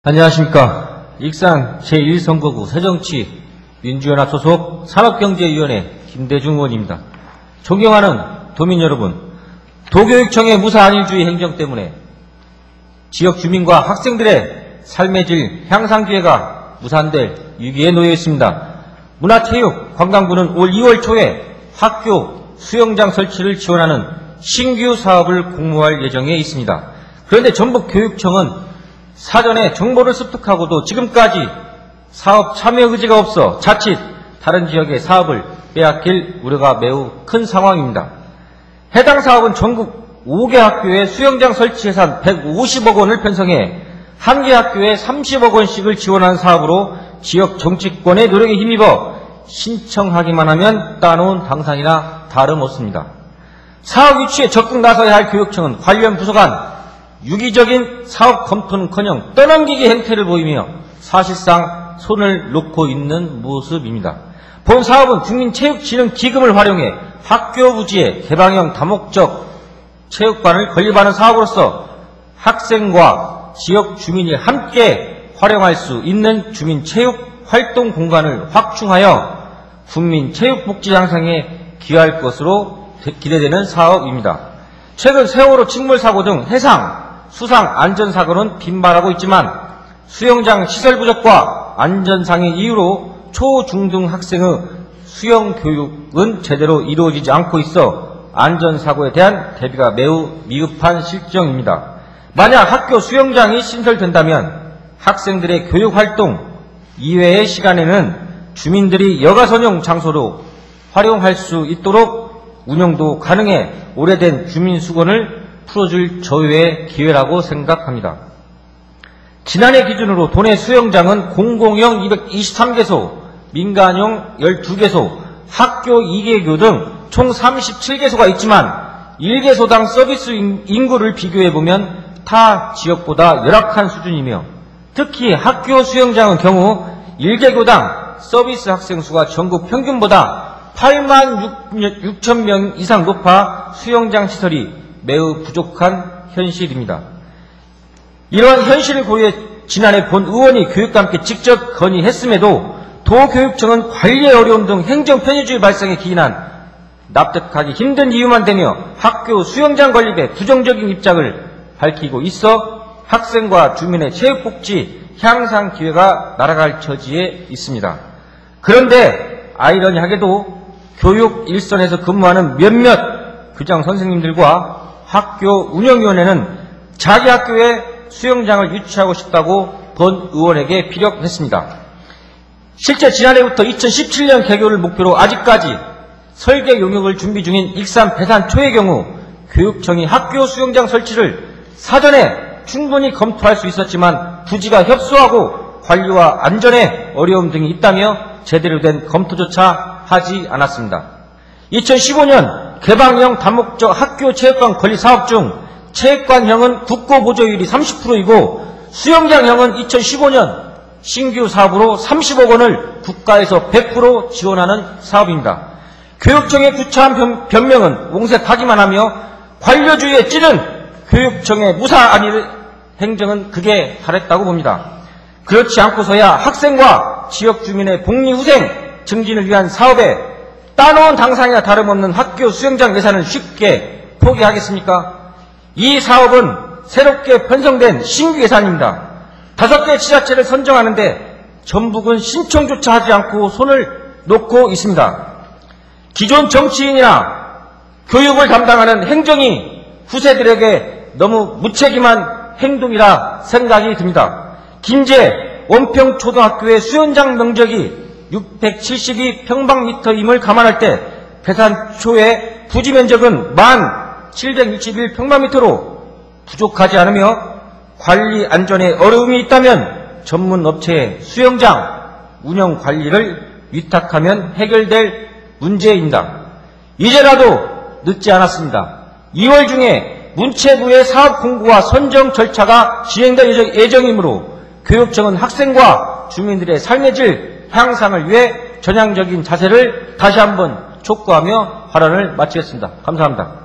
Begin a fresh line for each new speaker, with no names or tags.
안녕하십니까. 익산 제1선거구 새정치 민주연합 소속 산업경제위원회 김대중 의원입니다. 존경하는 도민 여러분, 도교육청의 무사안일주의 행정 때문에 지역 주민과 학생들의 삶의 질 향상 기회가 무산될 위기에 놓여 있습니다. 문화체육관광부는 올 2월 초에 학교 수영장 설치를 지원하는 신규 사업을 공모할 예정에 있습니다. 그런데 전북교육청은 사전에 정보를 습득하고도 지금까지 사업 참여 의지가 없어 자칫 다른 지역의 사업을 빼앗길 우려가 매우 큰 상황입니다. 해당 사업은 전국 5개 학교에 수영장 설치 예산 150억 원을 편성해 한 개 학교에 30억 원씩을 지원하는 사업으로 지역 정치권의 노력에 힘입어 신청하기만 하면 따놓은 당상이나 다름없습니다. 사업 유치에 적극 나서야 할 교육청은 관련 부서 간 유기적인 사업 검토는커녕 떠넘기기 행태를 보이며 사실상 손을 놓고 있는 모습입니다. 본 사업은 국민체육진흥기금을 활용해 학교 부지에 개방형 다목적 체육관을 건립하는 사업으로서 학생과 지역 주민이 함께 활용할 수 있는 주민체육활동 공간을 확충하여 국민체육복지 향상에 기여할 것으로 기대되는 사업입니다. 최근 세월호 침몰사고 등 해상, 수상 안전사고는 빈발하고 있지만 수영장 시설 부족과 안전상의 이유로 초, 중 등 학생의 수영 교육은 제대로 이루어지지 않고 있어 안전사고에 대한 대비가 매우 미흡한 실정입니다. 만약 학교 수영장이 신설된다면 학생들의 교육활동 이외의 시간에는 주민들이 여가 전용 장소로 활용할 수 있도록 운영도 가능해 오래된 주민수건을 풀어줄 저유의 기회라고 생각합니다. 지난해 기준으로 도내 수영장은 공공형 223개소, 민간형 12개소, 학교 2개교 등 총 37개소가 있지만 1개소당 서비스 인구를 비교해보면 타 지역보다 열악한 수준이며 특히 학교 수영장의 경우 1개교당 서비스 학생 수가 전국 평균보다 8만 6천 명 이상 높아 수영장 시설이 매우 부족한 현실입니다. 이러한 현실을 고려해 지난해 본 의원이 교육과 함께 직접 건의했음에도 도교육청은 관리의 어려움 등 행정 편의주의 발상에 기인한 납득하기 힘든 이유만 대며 학교 수영장 건립에 부정적인 입장을 밝히고 있어 학생과 주민의 체육복지 향상 기회가 날아갈 처지에 있습니다. 그런데 아이러니하게도 교육 일선에서 근무하는 몇몇 교장 선생님들과 학교 운영위원회는 자기 학교에 수영장을 유치하고 싶다고 본 의원에게 피력했습니다. 실제 지난해부터 2017년 개교를 목표로 아직까지 설계 용역을 준비 중인 익산 배산초의 경우 교육청이 학교 수영장 설치를 사전에 충분히 검토할 수 있었지만 부지가 협소하고 관리와 안전에 어려움 등이 있다며 제대로 된 검토조차 하지 않았습니다. 2015년 개방형 다목적 학교 체육관 건립 사업 중 체육관형은 국고 보조율이 30%이고 수영장형은 2015년 신규 사업으로 30억 원을 국가에서 100% 지원하는 사업입니다. 교육청의 구차한 변명은 옹색하기만 하며 관료주의에 찌른 교육청의 무사안일 행정은 극에 달했다고 봅니다. 그렇지 않고서야 학생과 지역 주민의 복리후생 증진을 위한 사업에 따놓은 당상이나 다름없는 학교 수영장 예산을 쉽게 포기하겠습니까? 이 사업은 새롭게 편성된 신규 예산입니다. 5개 지자체를 선정하는데 전북은 신청조차 하지 않고 손을 놓고 있습니다. 기존 정치인이나 교육을 담당하는 행정이 후세들에게 너무 무책임한 행동이라 생각이 듭니다. 김제 원평초등학교의 수영장 면적이 672평방미터임을 감안할 때 배산초의 부지 면적은 1761평방미터로 부족하지 않으며 관리 안전에 어려움이 있다면 전문 업체에 수영장 운영 관리를 위탁하면 해결될 문제입니다. 이제라도 늦지 않았습니다. 2월 중에 문체부의 사업 공고와 선정 절차가 진행될 예정이므로 교육청은 학생과 주민들의 삶의 질 향상을 위해 전향적인 자세를 다시 한번 촉구하며 발언을 마치겠습니다. 감사합니다.